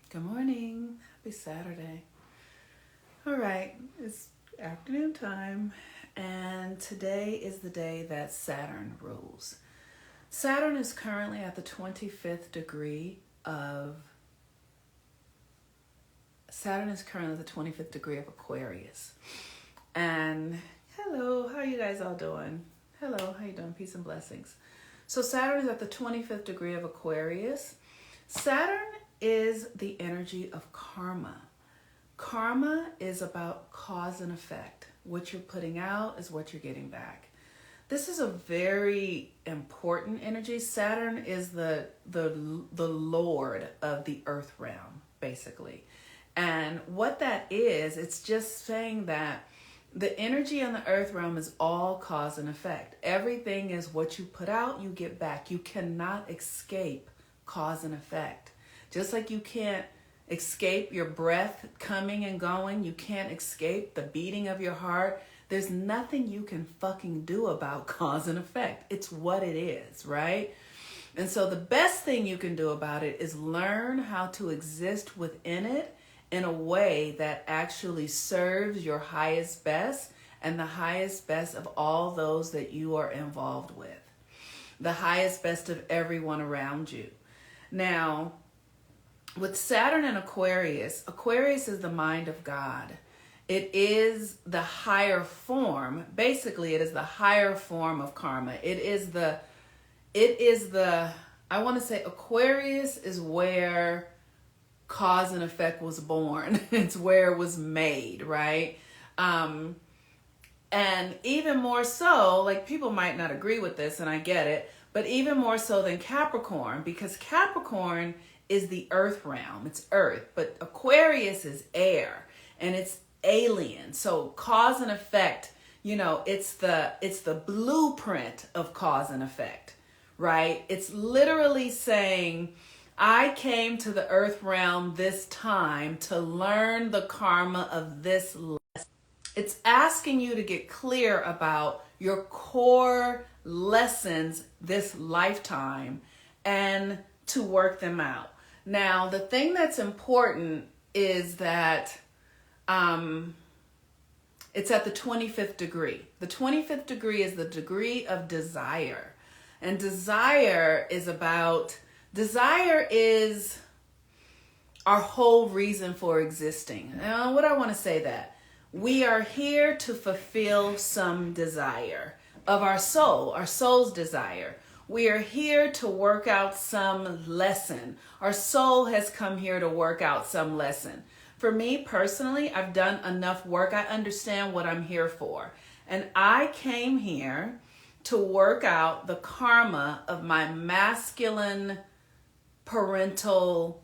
Good morning. Happy Saturday. All right, it's afternoon time, and today is the day that Saturn rules. Saturn is currently at the 25th degree of Aquarius. And hello, how you guys all doing? Hello, how you doing? Peace and blessings. So Saturn is at the 25th degree of Aquarius. Saturn is the energy of karma. Karma is about cause and effect. What you're putting out is what you're getting back. This is a very important energy. Saturn is the lord of the earth realm, basically. And what that is, it's just saying that the energy in the earth realm is all cause and effect. Everything is what you put out, you get back. You cannot escape cause and effect. Just like you can't escape your breath coming and going, you can't escape the beating of your heart. There's nothing you can fucking do about cause and effect. It's what it is, right? And so the best thing you can do about it is learn how to exist within it in a way that actually serves your highest best and the highest best of all those that you are involved with. The highest best of everyone around you. Now, with Saturn and Aquarius, Aquarius is the mind of God. It is the higher form. Basically, it is the higher form of karma. I want to say Aquarius is where cause and effect was born. It's where it was made, right? And even more so, like people might not agree with this, and I get it, but even more so than Capricorn, because Capricorn is the earth realm. It's earth, but Aquarius is air, and it's alien. So cause and effect, it's the blueprint of cause and effect, right? It's literally saying, I came to the earth realm this time to learn the karma of this lesson. It's asking you to get clear about your core lessons this lifetime and to work them out. Now, the thing that's important is that it's at the 25th degree. The 25th degree is the degree of desire. And desire is our whole reason for existing. Now, what I want to say that we are here to fulfill some desire of our soul's desire. We are here to work out some lesson. Our soul has come here to work out some lesson. For me personally, I've done enough work. I understand what I'm here for. And I came here to work out the karma of my masculine parental,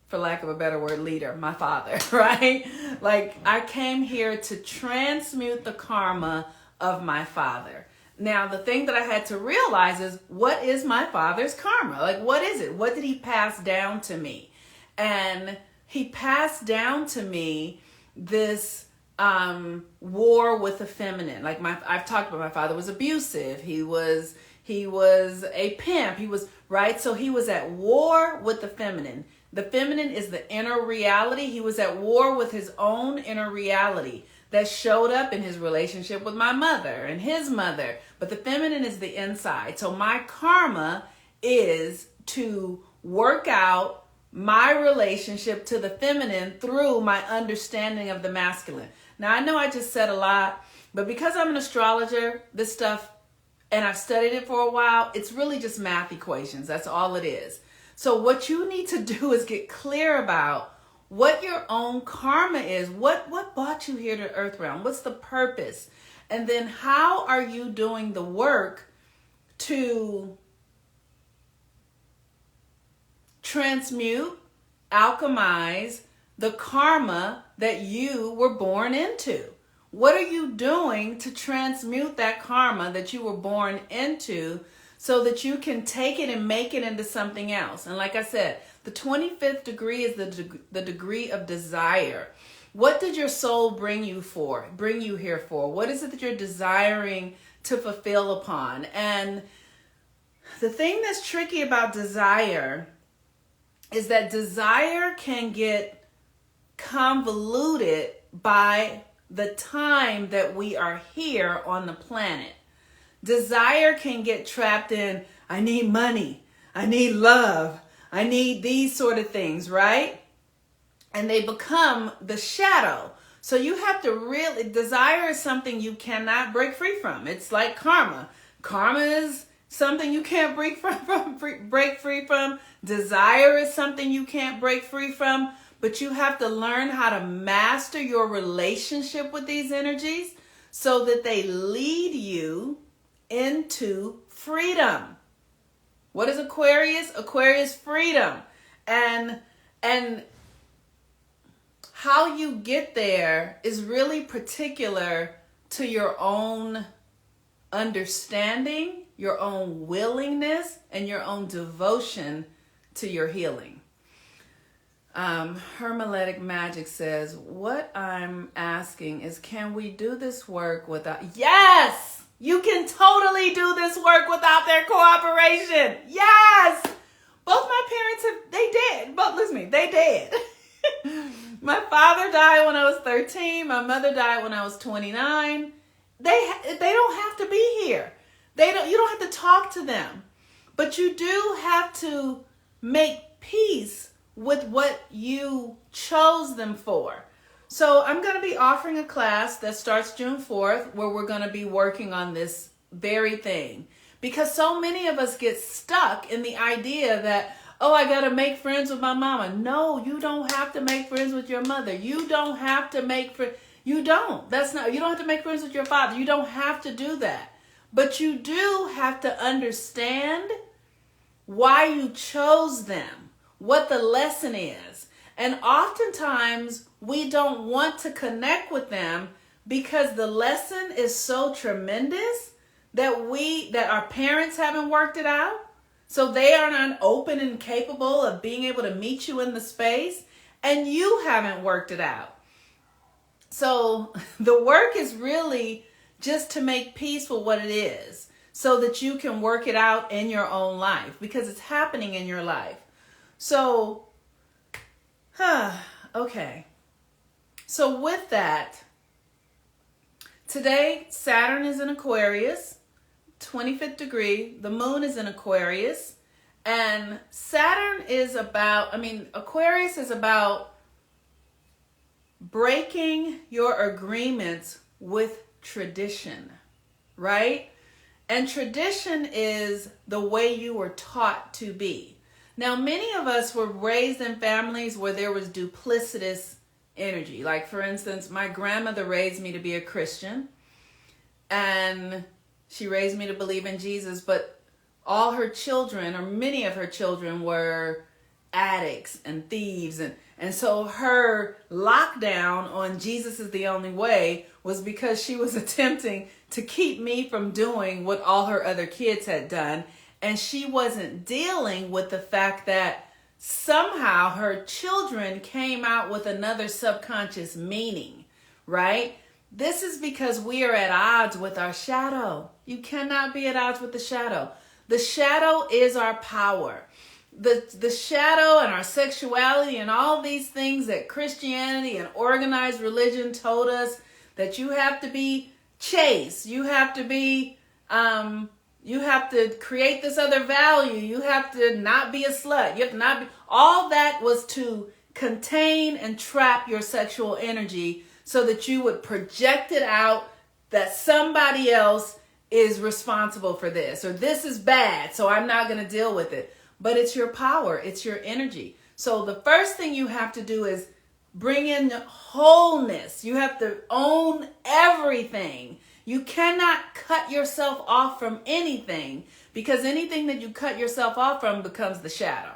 for lack of a better word, leader, my father, right? Like I came here to transmute the karma of my father. Now, the thing that I had to realize is, what is my father's karma? Like, what is it? What did he pass down to me? And he passed down to me this war with the feminine. Like I've talked about, my father was abusive. He was a pimp. He was, right? So he was at war with the feminine. The feminine is the inner reality. He was at war with his own inner reality that showed up in his relationship with my mother and his mother. But the feminine is the inside. So my karma is to work out my relationship to the feminine through my understanding of the masculine. Now, I know I just said a lot, but because I'm an astrologer, this stuff, and I've studied it for a while, it's really just math equations. That's all it is. So what you need to do is get clear about what your own karma is. What brought you here to Earth Realm? What's the purpose? And then how are you doing the work to transmute, alchemize the karma that you were born into? What are you doing to transmute that karma that you were born into so that you can take it and make it into something else? And like I said, the 25th degree is the degree of desire. What did your soul bring you here for? What is it that you're desiring to fulfill upon? And the thing that's tricky about desire is that desire can get convoluted by the time that we are here on the planet. Desire can get trapped in, I need money, I need love, I need these sort of things, right? And they become the shadow. So you have to really, desire is something you cannot break free from. It's like karma. Karma is something you can't break free from. Desire is something you can't break free from. But you have to learn how to master your relationship with these energies so that they lead you into freedom. What is Aquarius? Aquarius, freedom. And how you get there is really particular to your own understanding, your own willingness, and your own devotion to your healing. Hermetic Magic says, what I'm asking is, can we do this work without... Yes! You can totally do this work without their cooperation. Yes! Both my parents they did. Both, listen to me, they did. My father died when I was 13. My mother died when I was 29. They don't have to be here. You don't have to talk to them. But you do have to make peace with what you chose them for. So I'm going to be offering a class that starts June 4th where we're going to be working on this very thing. Because so many of us get stuck in the idea that, oh, I got to make friends with my mama. No, you don't have to make friends with your mother. You don't have to make friends. You don't. You don't have to make friends with your father. You don't have to do that. But you do have to understand why you chose them, what the lesson is. And oftentimes we don't want to connect with them because the lesson is so tremendous that our parents haven't worked it out. So they are not open and capable of being able to meet you in the space, and you haven't worked it out. So the work is really just to make peace with what it is so that you can work it out in your own life because it's happening in your life. So, okay. So with that, today Saturn is in Aquarius, 25th degree. The moon is in Aquarius. And Saturn is Aquarius is about breaking your agreements with tradition, right? And tradition is the way you were taught to be. Now, many of us were raised in families where there was duplicitous energy. Like, for instance, my grandmother raised me to be a Christian, and she raised me to believe in Jesus, but all her children, or many of her children, were addicts and thieves. And so her lockdown on Jesus is the only way was because she was attempting to keep me from doing what all her other kids had done. And she wasn't dealing with the fact that somehow her children came out with another subconscious meaning, right? This is because we are at odds with our shadow. You cannot be at odds with the shadow. The shadow is our power. The shadow and our sexuality and all these things that Christianity and organized religion told us, that you have to be chaste, you have to be, you have to create this other value, you have to not be a slut, you have to not be, all that was to contain and trap your sexual energy so that you would project it out that somebody else is responsible for this, or this is bad, so I'm not going to deal with it. But it's your power, it's your energy. So the first thing you have to do is bring in wholeness. You have to own everything. You cannot cut yourself off from anything, because anything that you cut yourself off from becomes the shadow.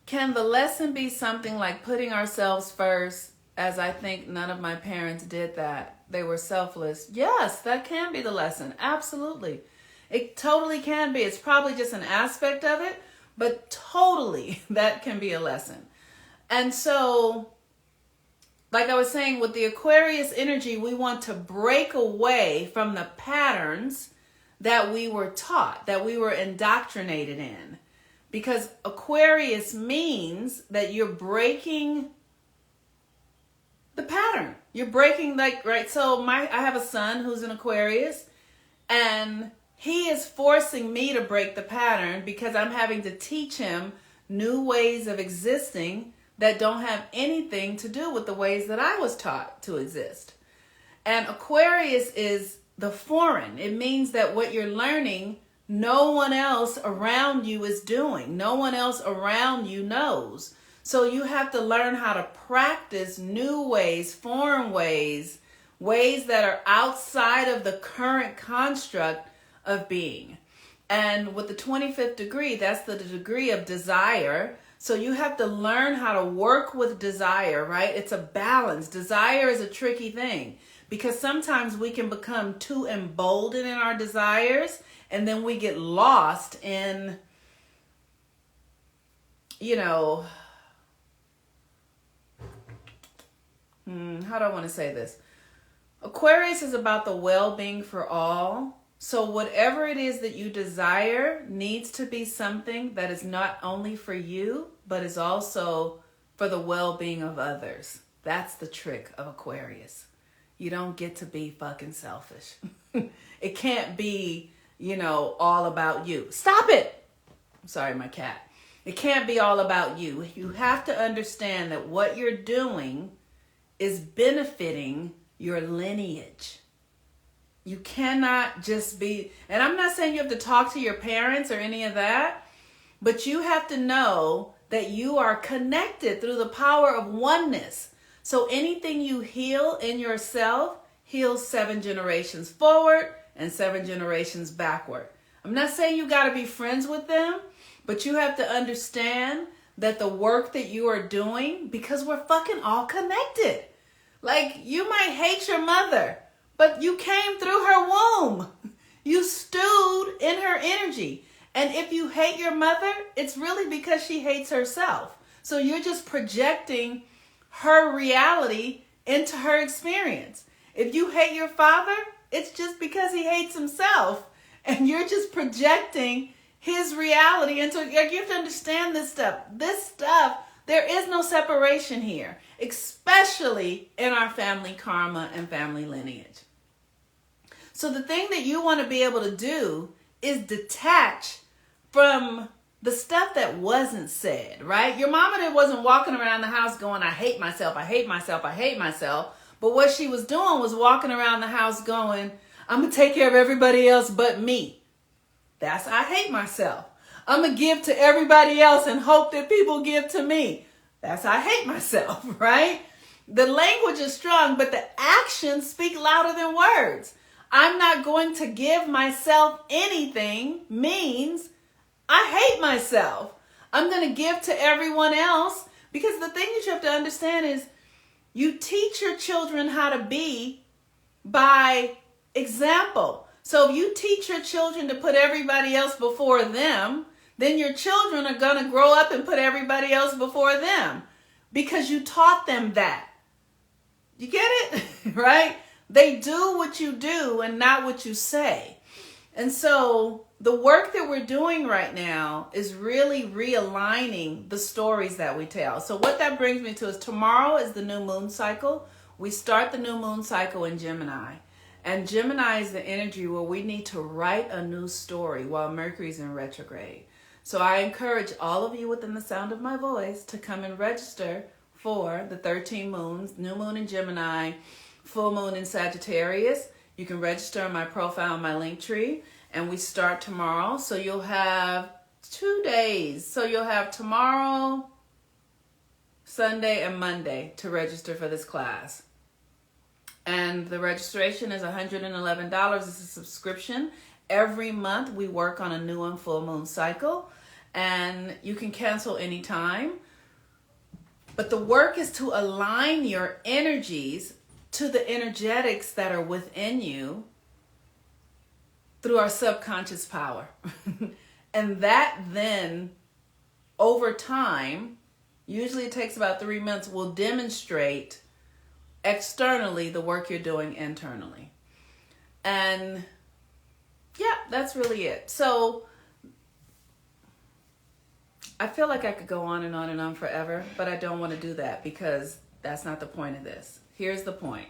Can the lesson be something like putting ourselves first, as I think none of my parents did that? They were selfless. Yes, that can be the lesson. Absolutely. It totally can be. It's probably just an aspect of it, but totally that can be a lesson. And so, like I was saying, with the Aquarius energy, we want to break away from the patterns that we were taught, that we were indoctrinated in. because Aquarius means that you're breaking the pattern. You're breaking, like, right? So I have a son who's an Aquarius, and he is forcing me to break the pattern because I'm having to teach him new ways of existing that don't have anything to do with the ways that I was taught to exist. And Aquarius is the foreign. It means that what you're learning, no one else around you is doing. No one else around you knows. So you have to learn how to practice new ways, foreign ways, ways that are outside of the current construct of being. And with the 25th degree, that's the degree of desire. So you have to learn how to work with desire, right? It's a balance. Desire is a tricky thing because sometimes we can become too emboldened in our desires, and then we get lost in, how do I want to say this? Aquarius is about the well-being for all. So whatever it is that you desire needs to be something that is not only for you, but is also for the well-being of others. That's the trick of Aquarius. You don't get to be fucking selfish. It can't be, all about you. Stop it! I'm sorry, my cat. It can't be all about you. You have to understand that what you're doing is benefiting your lineage. You cannot just be, and I'm not saying you have to talk to your parents or any of that, but you have to know that you are connected through the power of oneness. So anything you heal in yourself heals 7 generations forward and 7 generations backward. I'm not saying you got to be friends with them, but you have to understand that the work that you are doing, because we're fucking all connected. Like, you might hate your mother, but you came through her womb. You stewed in her energy. And if you hate your mother, it's really because she hates herself. So you're just projecting her reality into her experience. If you hate your father, it's just because he hates himself. And you're just projecting his reality into, you have to understand this stuff. This stuff, there is no separation here, especially in our family karma and family lineage. So the thing that you want to be able to do is detach from the stuff that wasn't said, right? Your mama wasn't walking around the house going, I hate myself, I hate myself, I hate myself. But what she was doing was walking around the house going, I'm going to take care of everybody else but me. That's I hate myself. I'm going to give to everybody else and hope that people give to me. That's I hate myself, right? The language is strong, but the actions speak louder than words. I'm not going to give myself anything means I hate myself. I'm going to give to everyone else, because the thing that you have to understand is you teach your children how to be by example. So if you teach your children to put everybody else before them, then your children are going to grow up and put everybody else before them because you taught them that. You get it? Right? They do what you do and not what you say. And so the work that we're doing right now is really realigning the stories that we tell. So what that brings me to is tomorrow is the new moon cycle. We start the new moon cycle in Gemini. And Gemini is the energy where we need to write a new story while Mercury's in retrograde. So I encourage all of you within the sound of my voice to come and register for the 13 moons, new moon in Gemini, full moon in Sagittarius. You can register on my profile, my link tree, and we start tomorrow. So you'll have 2 days. So you'll have tomorrow, Sunday, and Monday to register for this class. And the registration is $111. It's a subscription. Every month we work on a new and full moon cycle, and you can cancel anytime. But the work is to align your energies to the energetics that are within you through our subconscious power. And that then, over time, usually it takes about 3 months, will demonstrate externally the work you're doing internally. And yeah, that's really it. So I feel like I could go on and on and on forever, but I don't want to do that because that's not the point of this. Here's the point.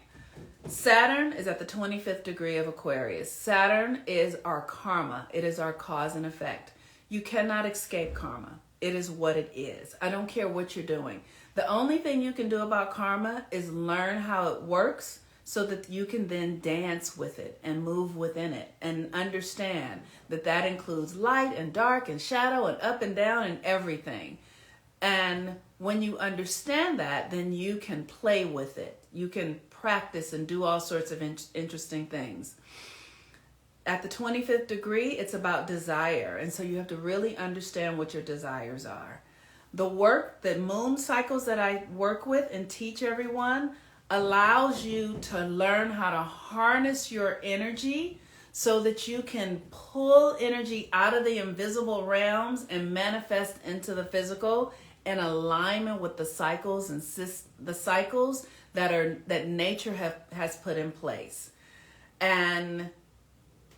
Saturn is at the 25th degree of Aquarius. Saturn is our karma. It is our cause and effect. You cannot escape karma. It is what it is. I don't care what you're doing. The only thing you can do about karma is learn how it works so that you can then dance with it and move within it and understand that that includes light and dark and shadow and up and down and everything. And when you understand that, then you can play with it. You can practice and do all sorts of interesting things. At the 25th degree, it's about desire. And so you have to really understand what your desires are. The work, the moon cycles that I work with and teach everyone allows you to learn how to harness your energy so that you can pull energy out of the invisible realms and manifest into the physical in alignment with the cycles and the cycles that nature has put in place. And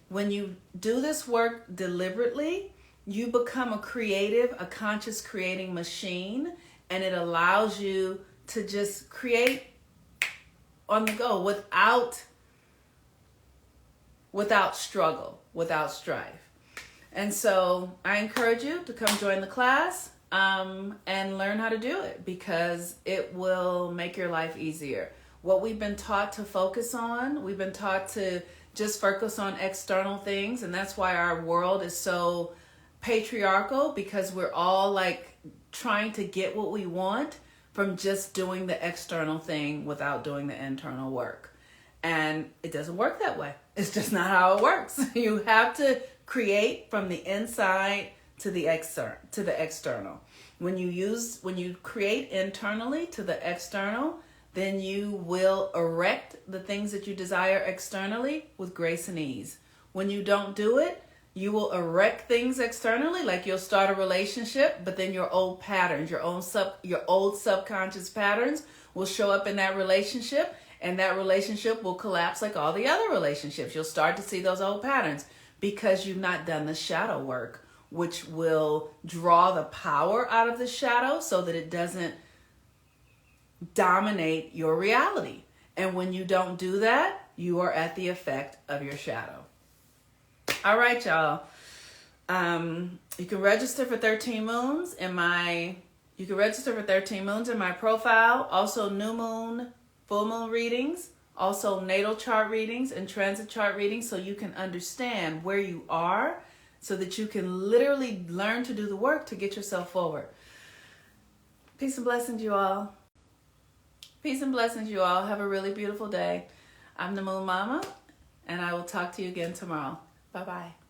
when you do this work deliberately, you become a creative, a conscious creating machine, and it allows you to just create on the go without struggle, without strife. And so I encourage you to come join the class and learn how to do it because it will make your life easier. What we've been taught to focus on, we've been taught to just focus on external things, and that's why our world is so patriarchal, because we're all like trying to get what we want from just doing the external thing without doing the internal work. And it doesn't work that way. It's just not how it works. You have to create from the inside to the external. When you create internally to the external, then you will erect the things that you desire externally with grace and ease. When you don't do it, you will erect things externally, like you'll start a relationship, but then your old patterns, your old subconscious patterns will show up in that relationship, and that relationship will collapse like all the other relationships. You'll start to see those old patterns because you've not done the shadow work, which will draw the power out of the shadow so that it doesn't dominate your reality. And when you don't do that, you are at the effect of your shadow. All right, y'all. You can register for 13 moons in my profile. Also new moon, full moon readings, also natal chart readings and transit chart readings, so you can understand where you are so that you can literally learn to do the work to get yourself forward. Peace and blessings, you all. Peace and blessings, you all. Have a really beautiful day. I'm the Moon Mama, and I will talk to you again tomorrow. Bye-bye.